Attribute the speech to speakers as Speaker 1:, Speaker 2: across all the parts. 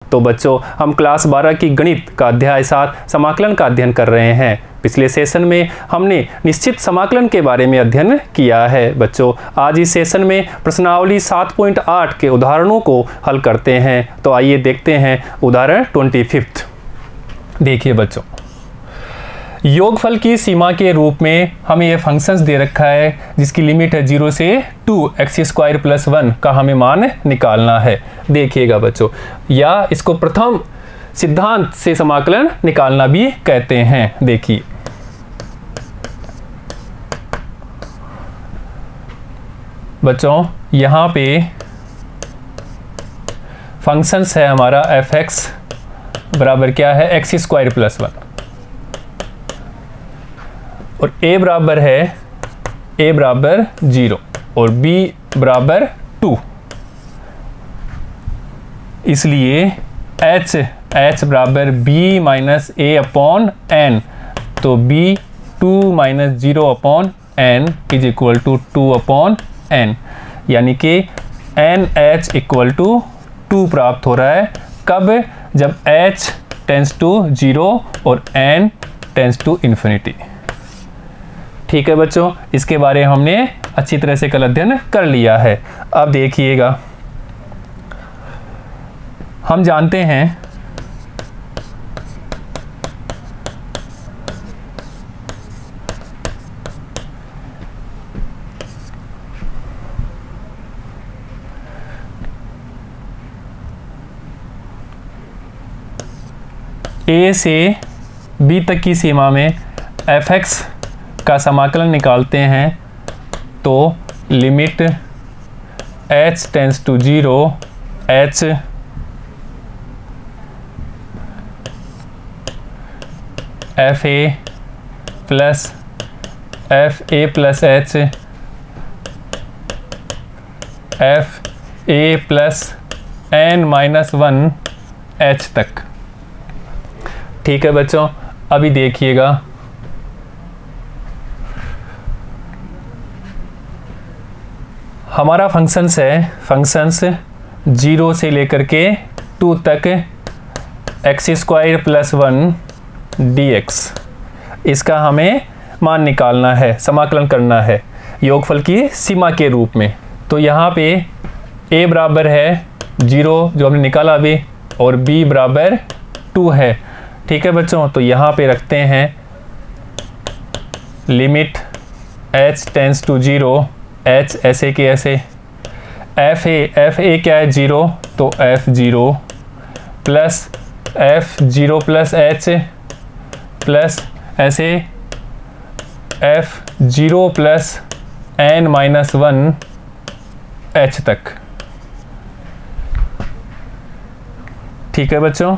Speaker 1: तो बच्चों हम क्लास 12 की गणित का अध्याय 7 समाकलन का अध्ययन कर रहे हैं। पिछले सेशन में हमने निश्चित समाकलन के बारे में अध्ययन किया है। बच्चों आज इस सेशन में प्रश्नावली 7.8 के उदाहरणों को हल करते हैं। तो आइए देखते हैं उदाहरण 25। देखिए बच्चों, योगफल की सीमा के रूप में हमें ये फंक्शंस दे रखा है जिसकी लिमिट है 0 से 2x² + 1 का हमें मान निकालना है। देखिएगा बच्चों, या इसको प्रथम सिद्धांत से समाकलन निकालना भी कहते हैं। देखिए बच्चों, यहाँ पे फंक्शंस है हमारा fx बराबर क्या है x² + 1 और a बराबर है a बराबर 0 और b बराबर 2। इसलिए h बराबर b - a/n, तो b 2 - 0/n = 2/n, यानी कि nh = 2 प्राप्त हो रहा है। कब? जब h टेंड्स टू 0 और n टेंड्स टू इन्फिनिटी। ठीक है बच्चों, इसके बारे में हमने अच्छी तरह से कल अध्ययन कर लिया है। अब देखिएगा, हम जानते हैं a से b तक की सीमा में fx का समाकलन निकालते हैं तो limit h tends to 0 h fa plus fa plus h fa plus n-1 h तक। ठीक है बच्चों, अभी देखिएगा, हमारा फंक्शंस है, फंक्शंस 0 से लेकर के 2 तक x² + 1 dx, इसका हमें मान निकालना है, समाकलन करना है योगफल की सीमा के रूप में। तो यहाँ पे a बराबर है 0 जो हमने निकाला अभी, और b बराबर 2 है। ठीक है बच्चों, तो यहाँ पे रखते हैं limit h tends to 0, h ऐसे के ऐसे, fa क्या है 0, तो f0 plus f0 plus h plus ऐसे f0 प्लस n-1 h तक। ठीक है बच्चों,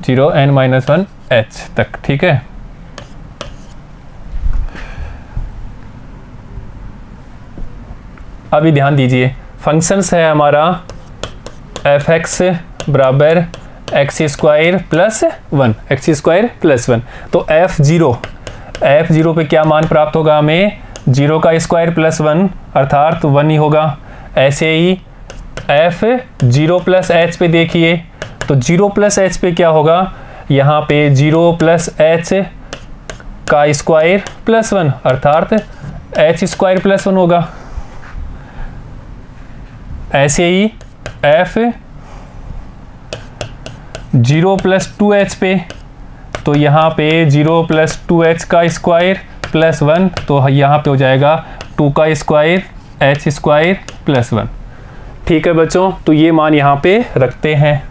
Speaker 1: 0 n-1 h तक। ठीक है, अभी ध्यान दीजिए, फंक्शंस है हमारा fx बराबर x² + 1, x² + 1। तो f0 पे क्या मान प्राप्त होगा हमें? 0 का स्क्वायर प्लस 1 अर्थात 1 ही होगा। ऐसे ही f0 + h पे देखिए, तो 0 + h पे क्या होगा? यहाँ पे 0 + h का स्क्वायर प्लस 1 अर्थात h² + 1 होगा। ऐसे ही f0 + 2h पे, तो यहाँ पे 0 + 2h का स्क्वायर प्लस 1, तो यहाँ पे हो जाएगा 2 का स्क्वायर h² + 1। ठीक है बच्चों, तो ये मान यहाँ पे रखते हैं।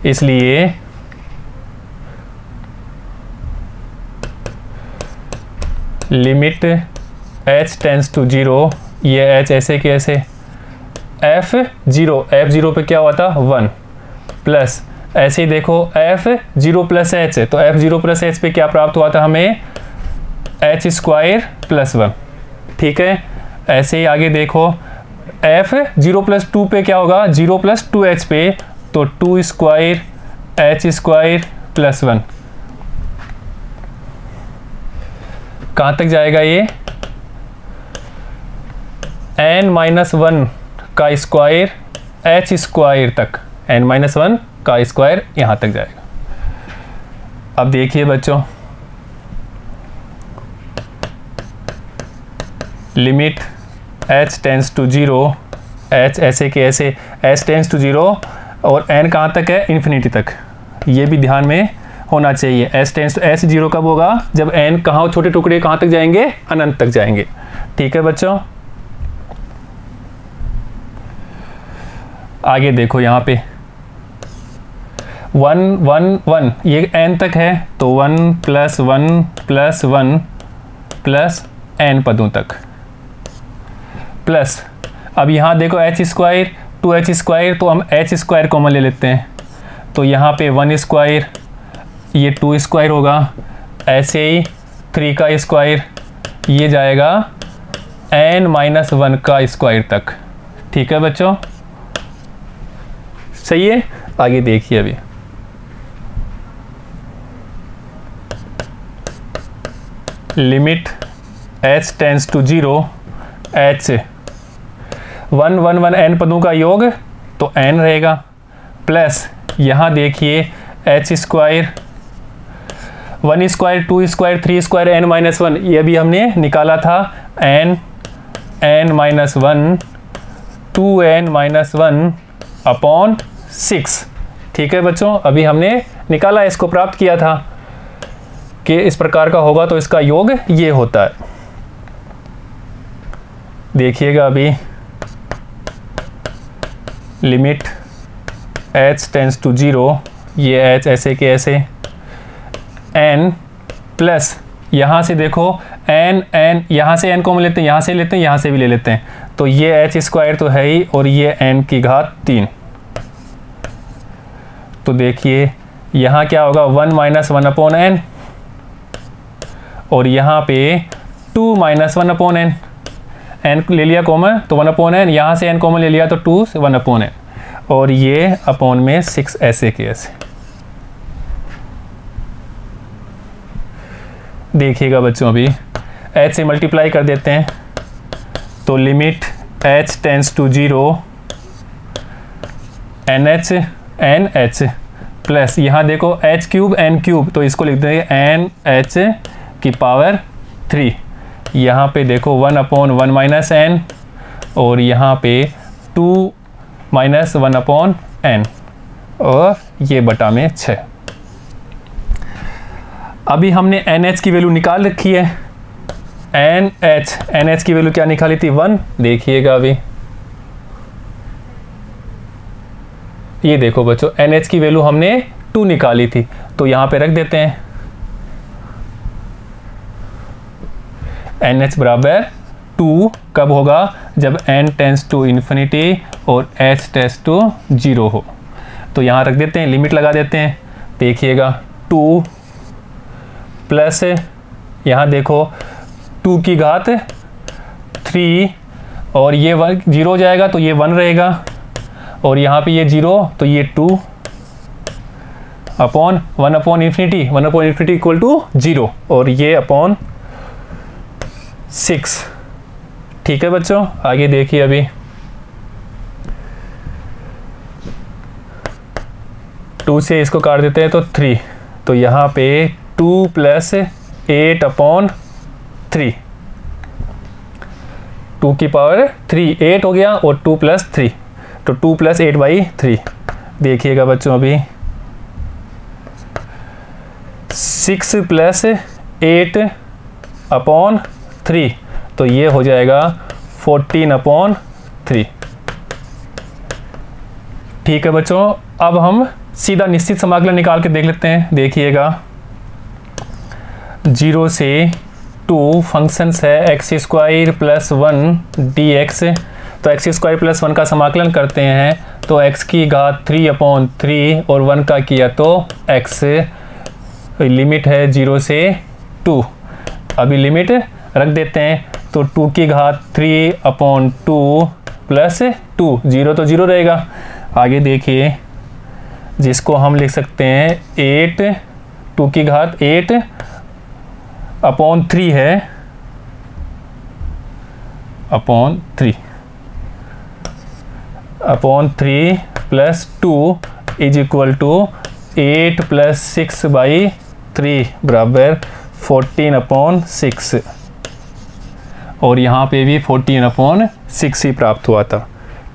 Speaker 1: इसलिए लिमिट h टेंड्स टू 0, ये h ऐसे के ऐसे, f0 पे क्या हुआ था 1, प्लस ऐसे ही देखो f0 + h है, तो f0 + h पे क्या प्राप्त हुआ था हमें? h² + 1। ठीक है, ऐसे ही आगे देखो f0 + 2 पे क्या होगा? 0 + 2h पे, तो 2² h² + 1। कहाँ तक जाएगा ये? n-1 का स्क्वायर h स्क्वायर तक, n-1 का स्क्वायर यहाँ तक जाएगा। अब देखिए बच्चों, limit h tends to 0, h ऐसे के ऐसे, h टेंस टू 0 और n कहाँ तक है, इन्फिनिटी तक। ये भी ध्यान में होना चाहिए। h टेंस टू h 0 कब होगा, जब n कहाँ छोटे टुकड़े कहाँ तक जाएंगे, अनंत तक जाएंगे। ठीक है बच्चों, आगे देखो यहाँ पे 1 1 1 ये n तक है, तो 1 + 1 + 1 प्लस n पदों तक, प्लस अब यहाँ देखो h स्क्वायर 2h स्क्वायर, तो हम h स्क्वायर कॉमन ले लेते हैं, तो यहाँ पे 1 स्क्वायर, ये 2 स्क्वायर होगा, ऐसे ही 3 का स्क्वायर, ये जाएगा n-1 का स्क्वायर तक। ठीक है बच्चों, सही है। आगे देखिए, अभी limit h tends to 0, h 1 1 1 n पदों का योग, तो n रहेगा, प्लस यहाँ देखिए h square 1 square 2 square 3 square n-1, ये भी हमने निकाला था, n-1 2n-1 अपॉन 6। ठीक है बच्चों, अभी हमने निकाला, इसको प्राप्त किया था कि इस प्रकार का होगा तो इसका योग ये होता है। देखिएगा अभी लिमिट h टेंस टू 0, ये h ऐसे के ऐसे, n प्लस यहाँ से देखो n यहाँ से n कॉमन लेते हैं, यहाँ से लेते हैं, यहाँ से भी ले लेते हैं, तो ये h स्क्वायर तो है ही, और ये n की घात 3। तो देखिए यहाँ क्या होगा, 1 - 1 अपॉन n, और यहाँ पे 2 - 1 अपॉन n, n ले लिया कॉमन तो 1 अपॉन n, यहाँ से n कॉमन ले लिया तो 2 से 1 अपॉन n, और ये अपॉन में 6 ऐसे के ऐसे। देखिएगा बच्चों, अभी h से मल्टीप्लाई कर देते हैं, तो limit h tends to 0 NH plus यहाँ देखो h³ n³, तो इसको लिख देंगे NH की पावर 3। यहाँ पे देखो 1 अपॉन 1 - n, और यहाँ पे 2 - 1 अपॉन n, और ये बटा में 6। अभी हमने NH की वैल्यू निकाल रखी है, NH की वैल्यू क्या निकाली थी, 1। देखिएगा अभी ये देखो बच्चों, NH की वैल्यू हमने 2 निकाली थी, तो यहाँ पे रख देते हैं, NH बराबर 2 कब होगा, जब n टेंस टू इन्फिनिटी और h टेंस टू 0 हो। तो यहाँ रख देते हैं, लिमिट लगा देते हैं। देखिएगा 2 प्लस यहाँ देखो 2 की घात 3, और ये 0 हो जाएगा तो ये 1 रहेगा, और यहाँ पे ये 0 तो ये 2 upon 1 upon infinity equal to 0, और ये अपॉन 6। ठीक है बच्चों, आगे देखिए अभी 2 से इसको काट देते हैं तो 3, तो यहाँ पे 2 + 8 अपॉन 3, 2 की पावर 3 8 हो गया, और 2 + 3, तो 2 + 8/3। देखिएगा बच्चों अभी 6 + 8 अपॉन 3, तो ये हो जाएगा 14 अपॉन 3। ठीक है बच्चों, अब हम सीधा निश्चित समाकलन निकाल के देख लेते हैं। देखिएगा 0 से 2 फंक्शंस है x² + 1 dx, तो x² + 1 का समाकलन करते हैं, तो x की घात 3/3 और 1 का किया तो x, लिमिट है 0 से 2। अभी लिमिट रख देते हैं, तो 2 की घात 3/2 प्लस 2, 0 तो 0 रहेगा। आगे देखिए, जिसको हम लिख सकते हैं 8, 2 की घात 8/3 है, upon 3। Upon 3 plus 2 is equal to 8 plus 6/3 बराबर 14/6, और यहाँ पे भी 14/6 ही प्राप्त हुआ था।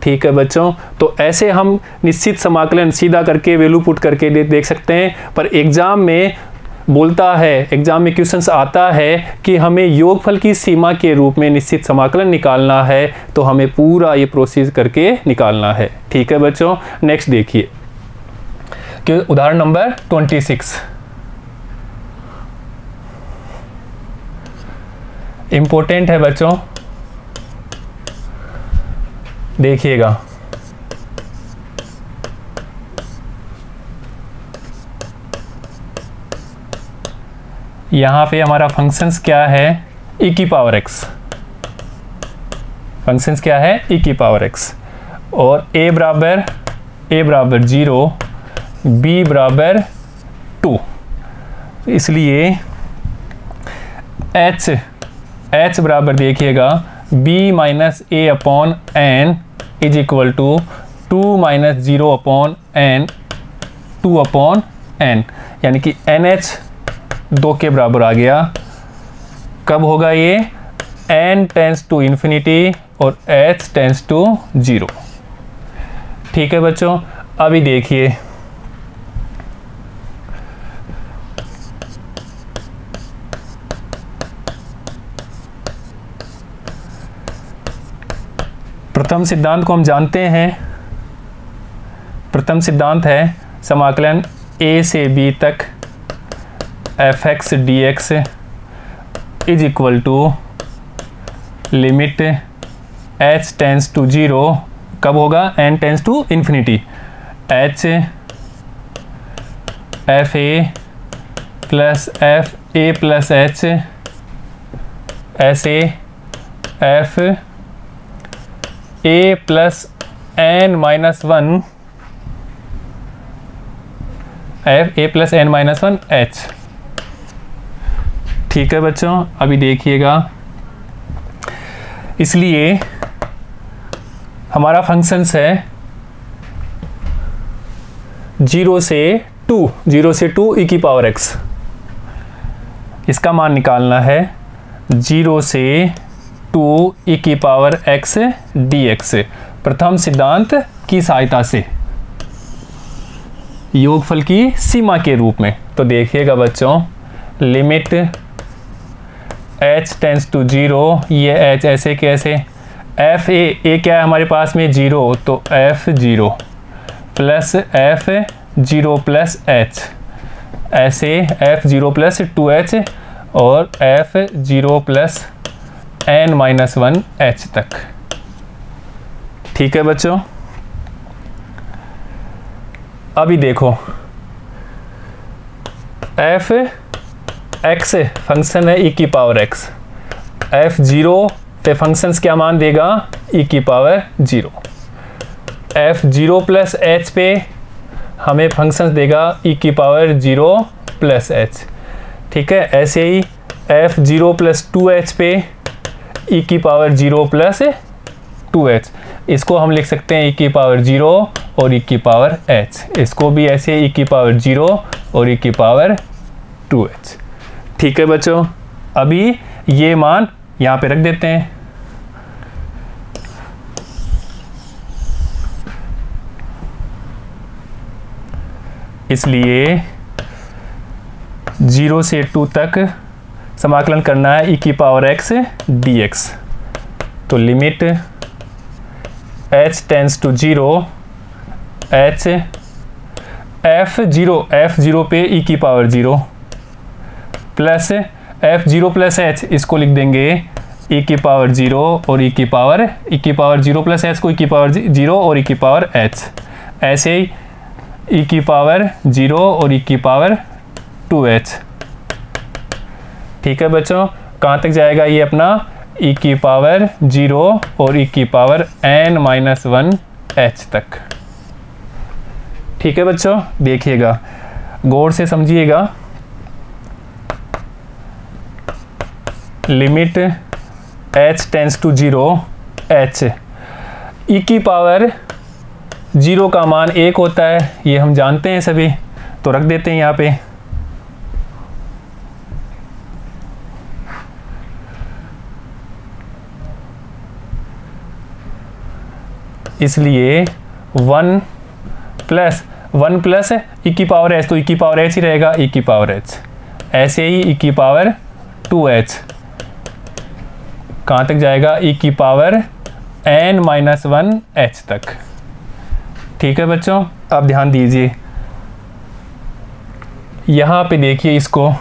Speaker 1: ठीक है बच्चों, तो ऐसे हम निश्चित समाकलन सीधा करके वैल्यू पुट करके देख सकते हैं, पर एग्ज़ाम में बोलता है, एग्ज़ाम में क्वेश्चंस आता है कि हमें योगफल की सीमा के रूप में निश्चित समाकलन निकालना है, तो हमें पूरा ये प्रोसेस करके निकालना है। ठीक है बच्चों, नेक्स्ट देखिए कि उदाहरण नंबर 26 इम्पोर्टेंट है बच्चों, देखिएगा। यहाँ पे हमारा फंक्शंस क्या है, e की पावर x, फंक्शंस क्या है e की पावर x, और a बराबर 0, b बराबर 2, इसलिए h बराबर देखिएगा b minus a upon n is equal to 2 minus 0 upon n 2/n, यानी कि nh 2 के बराबर आ गया। कब होगा ये, n टेंस टू इन्फिनिटी और h टेंस टू 0। ठीक है बच्चों, अभी देखिए प्रथम सिद्धांत को हम जानते हैं। प्रथम सिद्धांत है समाकलन a से b तक fx dx is equal to limit h tends to 0, कब होगा, n tends to infinity, h f a plus f a plus h ऐसे f a plus n minus 1 f a plus n minus 1 h। ठीक है बच्चों, अभी देखिएगा, इसलिए हमारा फंक्शंस है 0 से 2 e की पावर x, इसका मान निकालना है 0 से 2 e की पावर x dx प्रथम सिद्धांत की सहायता से योगफल की सीमा के रूप में। तो देखिएगा बच्चों, लिमिट h टेंस टू 0, ये h ऐसे कैसे, f a क्या है हमारे पास में 0, तो f0 plus f0 plus h, ऐसे f0 प्लस 2h और f0 plus n minus 1 h तक। ठीक है बच्चों, अभी देखो f x फंक्शन है e की पावर x, f0 पे फंक्शंस क्या मान देगा, e की पावर 0, f0 प्लस h पे हमें फंक्शंस देगा e की पावर 0 प्लस h। ठीक है, ऐसे ही f0 प्लस 2h पे e की पावर 0 प्लस 2h, इसको हम लिख सकते हैं e की पावर 0 और e की पावर h, इसको भी ऐसे e की पावर 0 और e की पावर 2h। ठीक है बच्चों, अभी ये मान यहाँ पे रख देते हैं। इसलिए 0 से 2 तक समाकलन करना है e की पावर x dx, तो limit h tends to 0, h f0 पे e की power 0 plus f0 plus h, इसको लिख देंगे e की पावर 0 और e की पावर 0 प्लस h को e की पावर 0 और e की पावर h, ऐसे ही e की पावर 0 और e की पावर 2h। ठीक है बच्चों, कहाँ तक जाएगा ये अपना e की पावर 0 और e की पावर n माइनस 1 h तक। ठीक है बच्चों, देखिएगा, गौर से समझिएगा, limit h tends to 0 h e की पावर 0 का मान 1 होता है, ये हम जानते हैं सभी, तो रख देते हैं यहाँ पे। इसलिए 1 प्लस e की पावर h, तो e की पावर h ही रहेगा, e की पावर h। ऐसे ही e की पावर 2h कहाँ तक जाएगा, e की पावर n-1 h तक। ठीक है बच्चों, अब ध्यान दीजिए, यहाँ पे देखिए इसको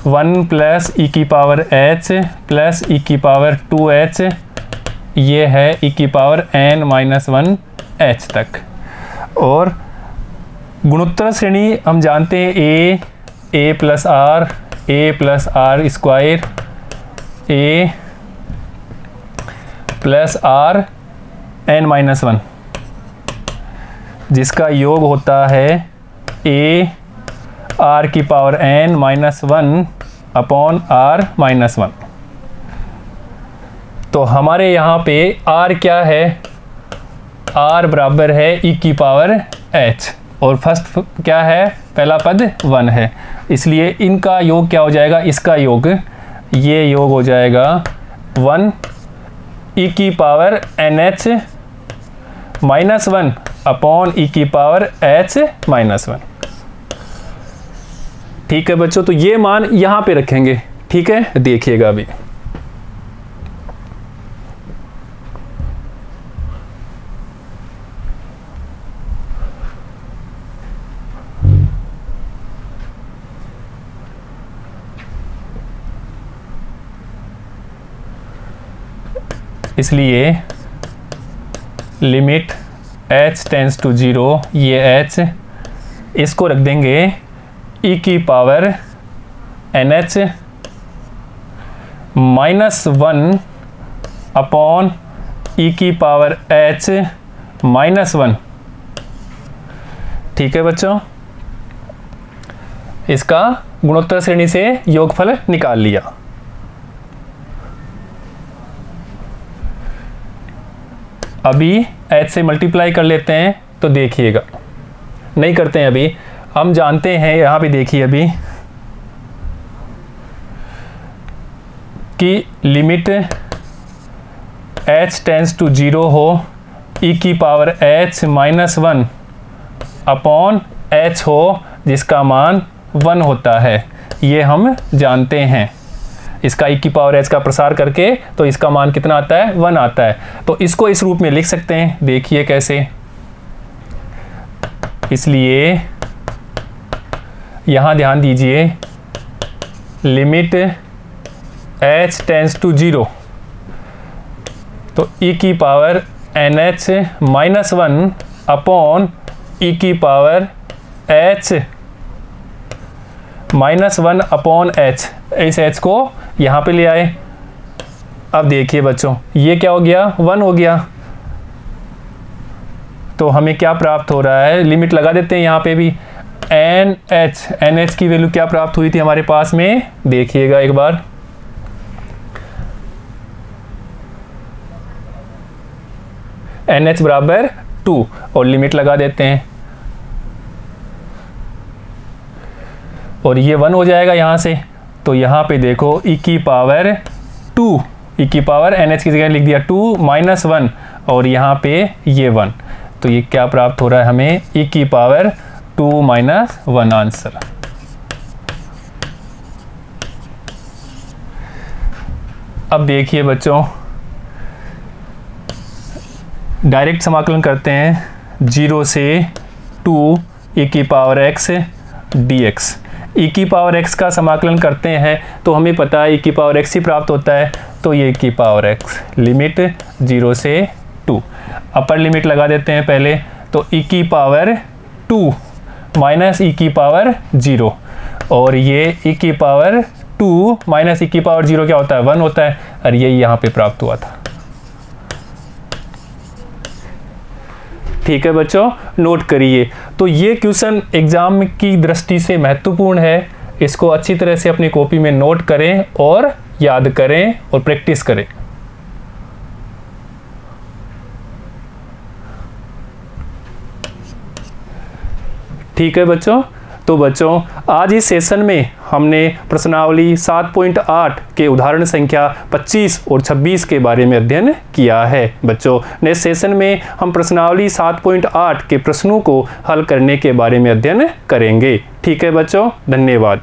Speaker 1: 1 प्लस e की पावर h प्लस e की पावर 2h, ये है e की पावर n-1 h तक। और गुणोत्तर श्रेणी हम जानते हैं a plus r square a plus r n-1, जिसका योग होता है a r की पावर n-1 अपॉन r-1। तो हमारे यहाँ पे r क्या है, r बराबर है e की पावर h, और फर्स्ट क्या है, पहला पद 1 है, इसलिए इनका योग क्या हो जाएगा, इसका योग, ये योग हो जाएगा 1 e की पावर nh -1 अपॉन e की पावर h-1। ठीक है बच्चों, तो ये मान यहाँ पे रखेंगे। ठीक है, देखिएगा अभी। इसलिए लिमिट h टेंस टू 0, ये h, इसको रख देंगे e की पावर nh -1 अपॉन e की पावर h-1। ठीक है बच्चों, इसका गुणोत्तर श्रेणी से योगफल निकाल लिया। अभी h से मल्टीप्लाई कर लेते हैं, तो देखिएगा, नहीं करते हैं अभी, हम जानते हैं, यहाँ पे देखिए अभी कि लिमिट h टेंस टू 0 हो, e की पावर h-1 अपॉन h हो, जिसका मान 1 होता है, ये हम जानते हैं। इसका e की पावर h का प्रसार करके तो इसका मान कितना आता है, 1 आता है। तो इसको इस रूप में लिख सकते हैं, देखिए कैसे। इसलिए यहाँ ध्यान दीजिए, लिमिट h टेंस टू 0, तो e की पावर nh-1 अपॉन e की पावर h-1 अपॉन h, इस h को यहाँ पे ले आए। अब देखिए बच्चों, ये क्या हो गया, 1 हो गया। तो हमें क्या प्राप्त हो रहा है, लिमिट लगा देते हैं यहाँ पे भी, NH की वैल्यू क्या प्राप्त हुई थी हमारे पास में, देखिएगा एक बार। NH बराबर 2, और लिमिट लगा देते हैं, और ये 1 हो जाएगा यहाँ से। तो यहाँ पे देखो e की पावर 2, e की पावर NH की जगह लिख दिया 2 -1, और यहाँ पे ये 1, तो ये क्या प्राप्त हो रहा है हमें, e की पावर 2 -1 आंसर। अब देखिए बच्चों, डायरेक्ट समाकलन करते हैं 0 से 2 e की पावर x dx। e की पावर x का समाकलन करते हैं तो हमें पता है e की पावर x ही प्राप्त होता है, तो ये e की पावर x, लिमिट 0 से 2, अपर लिमिट लगा देते हैं पहले, तो e की पावर 2 माइनस e की पावर 0, और ये e की पावर 2 माइनस e की पावर 0 क्या होता है, 1 होता है, और ये यहाँ पे प्राप्त हुआ था। ठीक है बच्चों, नोट करिए। तो ये क्वेश्चन एग्जाम की दृष्टि से महत्वपूर्ण है, इसको अच्छी तरह से अपनी कॉपी में नोट करें और याद करें और प्रैक्टिस करें। ठीक है बच्चों, तो बच्चों आज इस सेशन में हमने प्रश्नावली 7.8 के उदाहरण संख्या 25 और 26 के बारे में अध्ययन किया है। बच्चों नेक्स्ट सेशन में हम प्रश्नावली 7.8 के प्रश्नों को हल करने के बारे में अध्ययन करेंगे। ठीक है बच्चों, धन्यवाद।